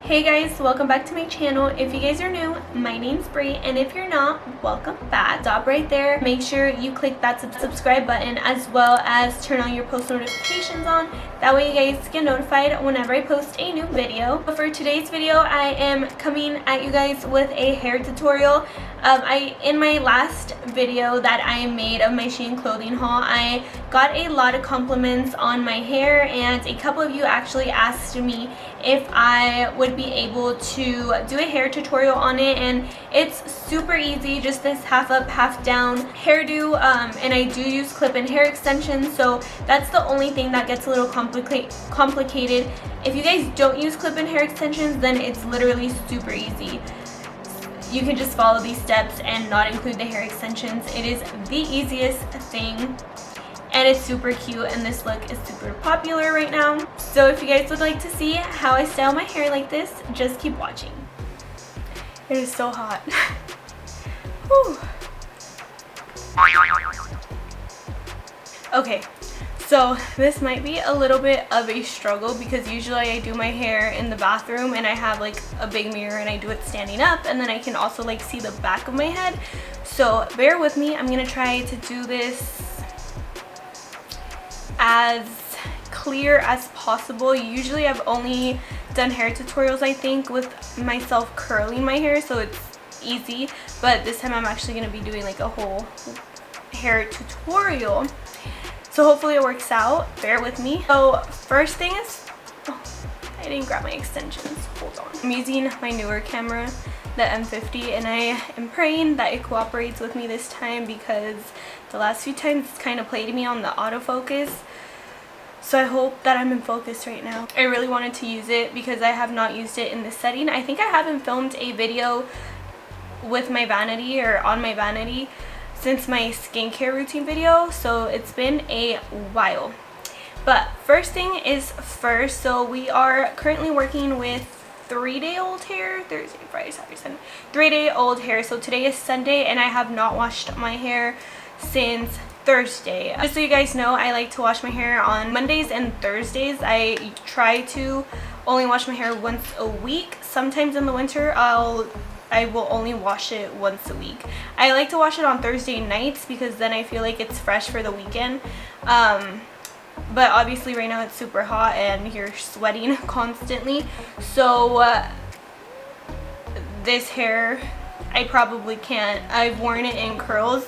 Hey guys, welcome back to my channel. If you guys are new, my name's Bri, and if you're not, welcome back. Stop right there. Make sure you click that subscribe button as well as turn on your post notifications on. That way you guys get notified whenever I post a new video. But for today's video, I am coming at you guys with a hair tutorial. In my last video that I made of my Shein clothing haul, I got a lot of compliments on my hair, and a couple of you actually asked me if I would be able to do a hair tutorial on it, and it's super easy, just this half up half down hairdo, and I do use clip-in hair extensions, so that's the only thing that gets a little complicated. If you guys don't use clip-in hair extensions, then it's literally super easy. You can just follow these steps and not include the hair extensions. It is the easiest thing, and it's super cute, and this look is super popular right now. So if you guys would like to see how I style my hair like this, just keep watching. It is so hot. Whew. Okay, so this might be a little bit of a struggle because usually I do my hair in the bathroom and I have like a big mirror and I do it standing up, and then I can also like see the back of my head. So bear with me. I'm gonna try to do this as clear as possible. Usually I've only done hair tutorials, I think, with myself curling my hair, so it's easy, but this time I'm actually going to be doing like a whole hair tutorial, so hopefully it works out. Bear with me. So first thing is, oh, I didn't grab my extensions, hold on. I'm using my newer camera, the M50, and I am praying that it cooperates with me this time because the last few times it's kind of played me on the autofocus. So I hope that I'm in focus right now. I really wanted to use it because I have not used it in this setting. I think I haven't filmed a video with my vanity or on my vanity since my skincare routine video, so it's been a while. But first thing is first, so we are currently working with 3-day-old hair, Thursday, Friday, Saturday, Sunday, 3-day-old hair. So today is Sunday and I have not washed my hair since Thursday. Just so you guys know, I like to wash my hair on Mondays and Thursdays. I try to only wash my hair once a week. Sometimes in the winter I will only wash it once a week. I like to wash it on Thursday nights because then I feel like it's fresh for the weekend. But obviously right now it's super hot and you're sweating constantly, so this hair I probably can't. I've worn it in curls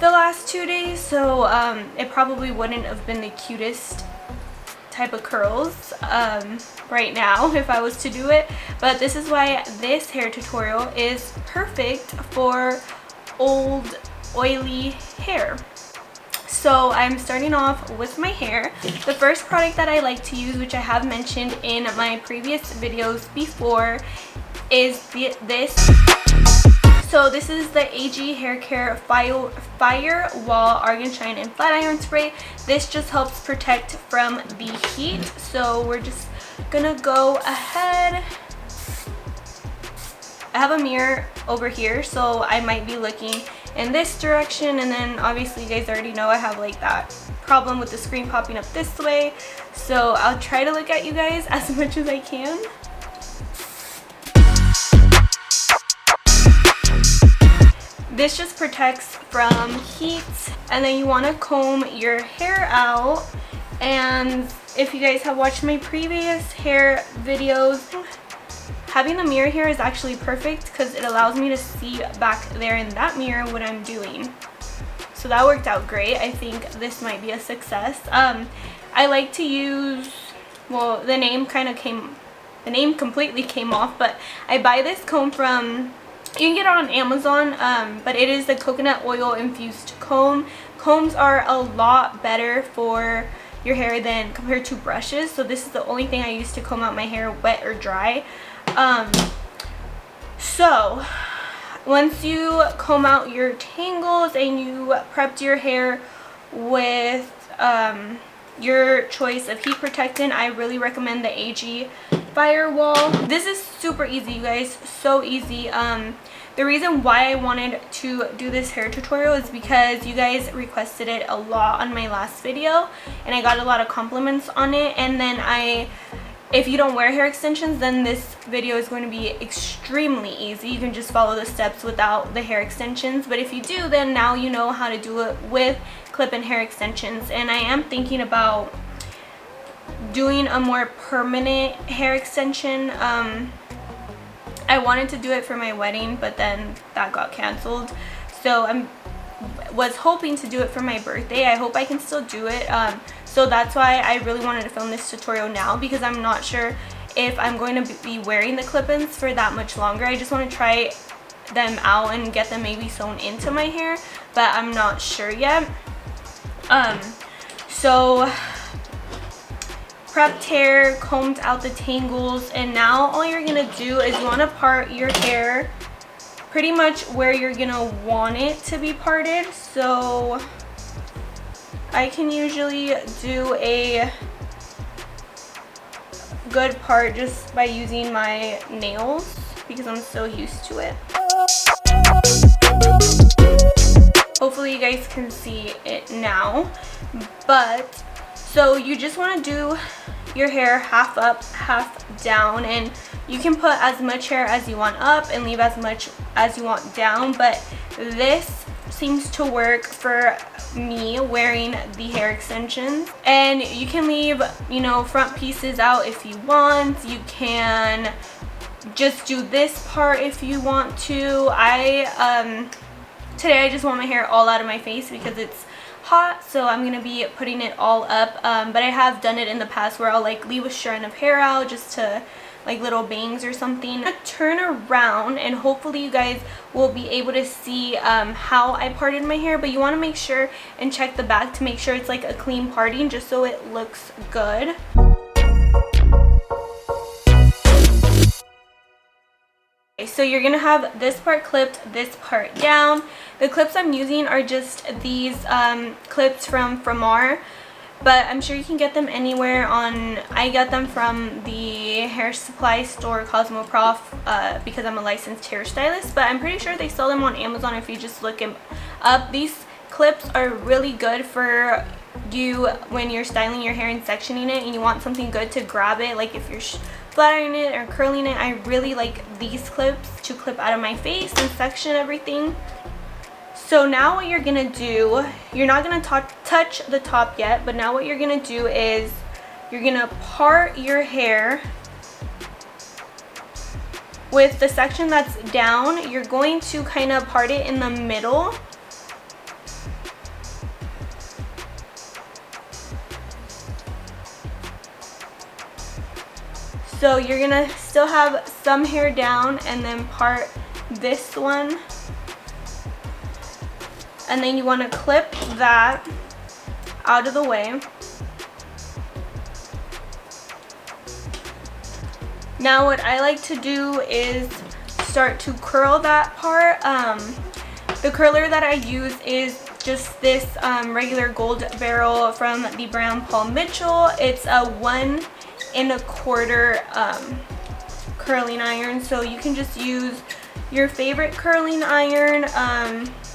the last 2 days, so it probably wouldn't have been the cutest type of curls right now if I was to do it, but this is why this hair tutorial is perfect for old oily hair. So I'm starting off with my hair. The first product that I like to use, which I have mentioned in my previous videos before, is this. So this is the AG Hair Care Firewall Argan Shine and Flat Iron Spray. This just helps protect from the heat. So we're just gonna go ahead. I have a mirror over here, so I might be looking in this direction, and then obviously you guys already know I have like that problem with the screen popping up this way, so I'll try to look at you guys as much as I can. This just protects from heat, and then you want to comb your hair out. And if you guys have watched my previous hair videos, having the mirror here is actually perfect because it allows me to see back there in that mirror what I'm doing. So that worked out great. I think this might be a success. I like to use, well, the name completely came off, but I buy this comb from, you can get it on Amazon, but it is the coconut oil infused comb. Combs are a lot better for your hair than compared to brushes, so this is the only thing I use to comb out my hair, wet or dry. So once you comb out your tangles and you prepped your hair with your choice of heat protectant, I really recommend the AG Firewall. This is super easy, you guys, so easy. The reason why I wanted to do this hair tutorial is because you guys requested it a lot on my last video and I got a lot of compliments on it, and then I if you don't wear hair extensions, then this video is going to be extremely easy. You can just follow the steps without the hair extensions. But if you do, then now you know how to do it with clip-in hair extensions. And I am thinking about doing a more permanent hair extension. I wanted to do it for my wedding, but then that got canceled. So I was hoping to do it for my birthday. I hope I can still do it. So that's why I really wanted to film this tutorial now, because I'm not sure if I'm going to be wearing the clip-ins for that much longer. I just want to try them out and get them maybe sewn into my hair, but I'm not sure yet. So prepped hair, combed out the tangles, and now all you're gonna do is you want to part your hair pretty much where you're gonna want it to be parted. So I can usually do a good part just by using my nails because I'm so used to it. Hopefully you guys can see it now. But so you just want to do your hair half up, half down, and you can put as much hair as you want up and leave as much as you want down, but this seems to work for me wearing the hair extensions. And you can leave, you know, front pieces out if you want. You can just do this part if you want to. Today I just want my hair all out of my face because it's hot, so I'm gonna be putting it all up. But I have done it in the past where I'll like leave a strand of hair out just to like little bangs or something. I'm gonna turn around and hopefully you guys will be able to see how I parted my hair, but you want to make sure and check the back to make sure it's like a clean parting just so it looks good. Okay, so you're gonna have this part clipped, this part down. The clips I'm using are just these clips from Framar, but I'm sure you can get them anywhere on, I got them from the hair supply store Cosmoprof because I'm a licensed hairstylist, but I'm pretty sure they sell them on Amazon if you just look them up. These clips are really good for you when you're styling your hair and sectioning it and you want something good to grab it, like if you're flattering it or curling it. I really like these clips to clip out of my face and section everything. So now what you're gonna do, you're not gonna touch the top yet, but now what you're gonna do is you're gonna part your hair with the section that's down. You're going to kind of part it in the middle. So you're gonna still have some hair down and then part this one. And then you want to clip that out of the way. Now what I like to do is start to curl that part. The curler that I use is just this regular gold barrel from the brand Paul Mitchell. It's a 1 1/4 curling iron, so you can just use your favorite curling iron,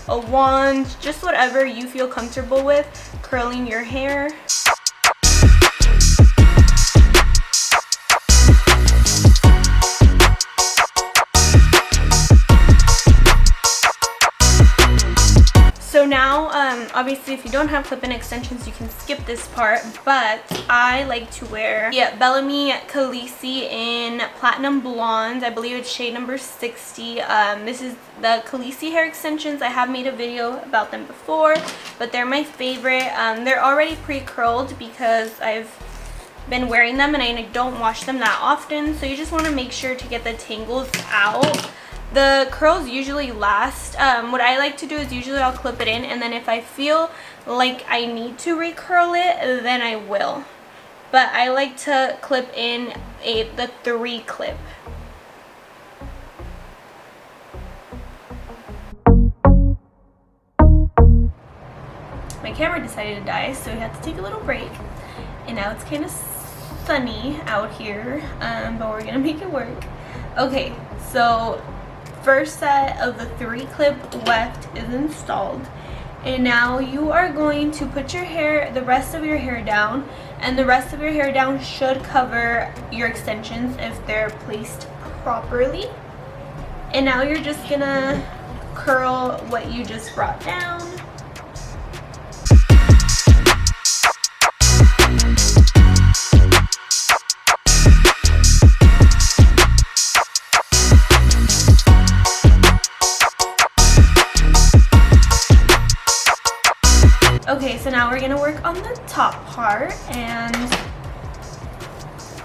a wand, just whatever you feel comfortable with curling your hair. So now, obviously if you don't have clip-in extensions, you can skip this part, but I like to wear Bellamy Khaleesi in Platinum Blonde. I believe it's shade number 60. This is the Khaleesi hair extensions. I have made a video about them before, but they're my favorite. They're already pre-curled because I've been wearing them and I don't wash them that often, so you just want to make sure to get the tangles out. The curls usually last. What I like to do is usually I'll clip it in, and then if I feel like I need to recurl it, then I will. But I like to clip in the 3 clip. My camera decided to die, so we had to take a little break. And now it's kind of sunny out here, but we're gonna make it work. Okay, so first set of the 3 clip weft is installed, and now you are going to put your hair, the rest of your hair down. and the rest of your hair down should cover your extensions if they're placed properly. And now you're just gonna curl what you just brought down. Okay, so now we're gonna work on the top part, and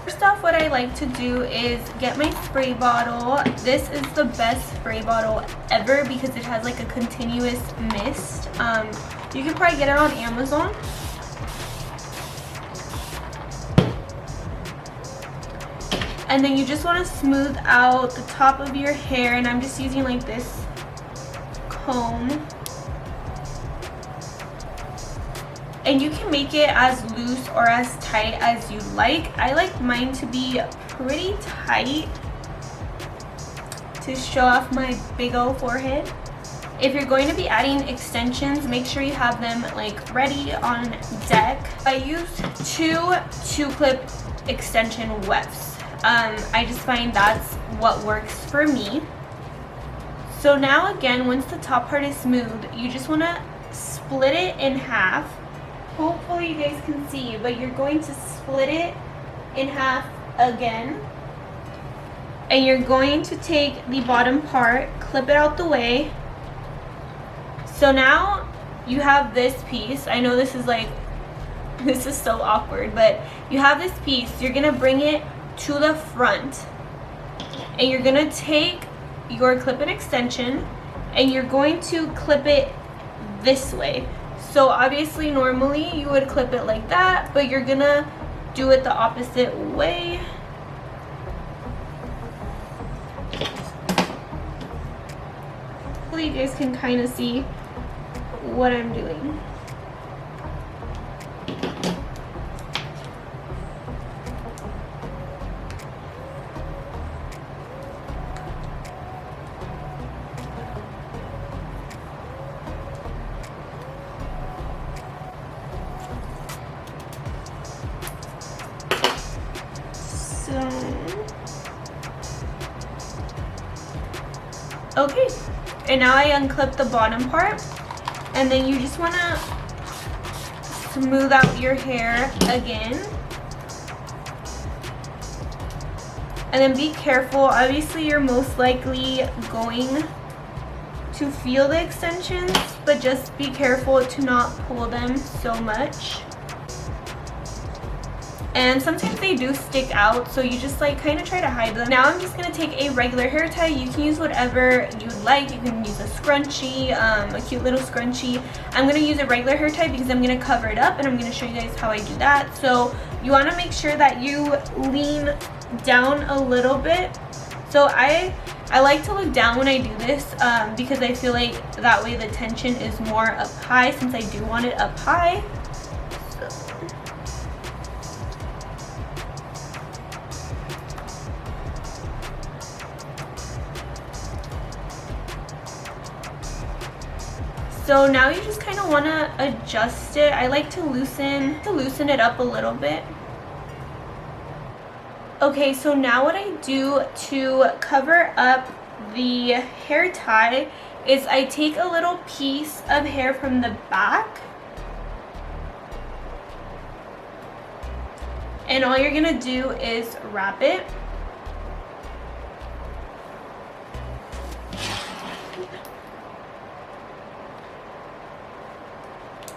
first off, what I like to do is get my spray bottle. This is the best spray bottle ever because it has like a continuous mist. You can probably get it on Amazon. And then you just want to smooth out the top of your hair, and I'm just using like this comb. And you can make it as loose or as tight as you like. I like mine to be pretty tight to show off my big old forehead. If you're going to be adding extensions, make sure you have them like ready on deck. I use two clip extension wefts. I just find that's what works for me. So now again, once the top part is smooth, you just want to split it in half. Hopefully you guys can see, but you're going to split it in half again. And you're going to take the bottom part, clip it out the way. So now you have this piece. I know this is so awkward, but you have this piece. You're gonna bring it to the front, and you're gonna take your clip-in extension, and you're going to clip it this way. So obviously normally you would clip it like that, but you're gonna do it the opposite way. Hopefully you guys can kind of see what I'm doing. Okay, and now I unclip the bottom part, and then you just want to smooth out your hair again, and then be careful. Obviously you're most likely going to feel the extensions, but just be careful to not pull them so much. And sometimes they do stick out, so you just like kind of try to hide them. Now I'm just going to take a regular hair tie. You can use whatever you like. You can use a scrunchie, a cute little scrunchie. I'm going to use a regular hair tie because I'm going to cover it up, and I'm going to show you guys how I do that. So you want to make sure that you lean down a little bit. So I like to look down when I do this because I feel like that way the tension is more up high, since I do want it up high. So now you just kind of want to adjust it. I like to loosen it up a little bit. Okay, so now what I do to cover up the hair tie is I take a little piece of hair from the back, and all you're gonna do is wrap it.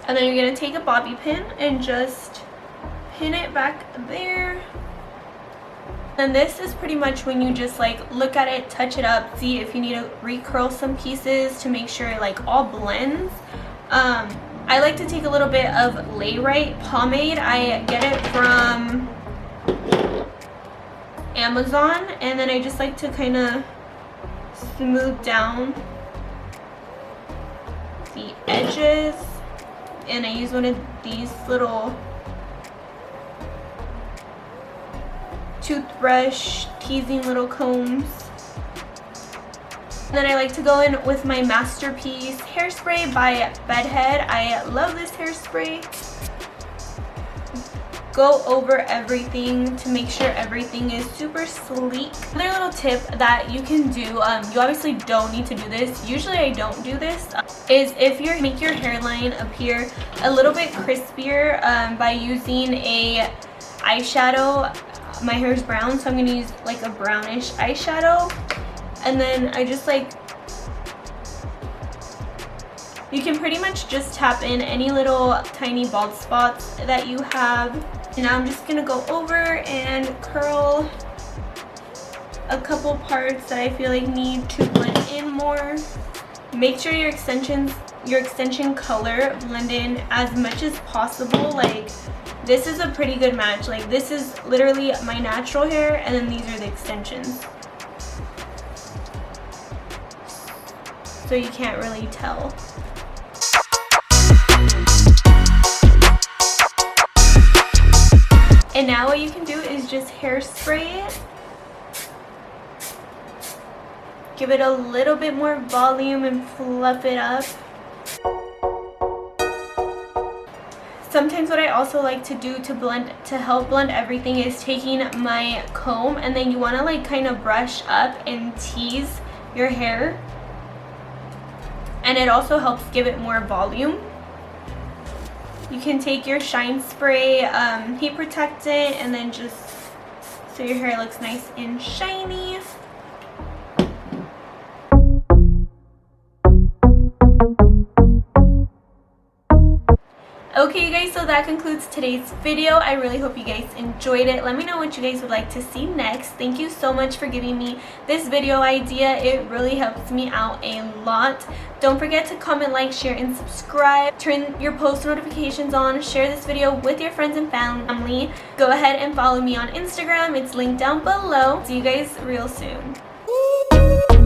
And then you're going to take a bobby pin and just pin it back there. And this is pretty much when you just like look at it, touch it up, see if you need to recurl some pieces to make sure it like all blends. I like to take a little bit of Layrite pomade. I get it from Amazon, and then I just like to kind of smooth down the edges. And I use one of these little toothbrush teasing little combs. And then I like to go in with my Masterpiece hairspray by Bedhead. I love this hairspray. go over everything to make sure everything is super sleek. Another little tip that you can do, you obviously don't need to do this, usually I don't do this, is if you make your hairline appear a little bit crispier by using a eyeshadow. My hair is brown, so I'm going to use like a brownish eyeshadow, and then I just like, you can pretty much just tap in any little tiny bald spots that you have. And now I'm just going to go over and curl a couple parts that I feel like need to blend in more. Make sure your extension color blend in as much as possible. Like, this is a pretty good match. Like, this is literally my natural hair, and then these are the extensions. So you can't really tell. And now what you can do is just hairspray it. Give it a little bit more volume and fluff it up. Sometimes what I also like to do to help blend everything is taking my comb, and then you want to like kind of brush up and tease your hair. And it also helps give it more volume. You can take your shine spray, heat protectant, and then just so your hair looks nice and shiny. Okay, you guys, so that concludes today's video. I really hope you guys enjoyed it. Let me know what you guys would like to see next. Thank you so much for giving me this video idea. It really helps me out a lot. Don't forget to comment, like, share, and subscribe. Turn your post notifications on. Share this video with your friends and family. Go ahead and follow me on Instagram. It's linked down below. See you guys real soon.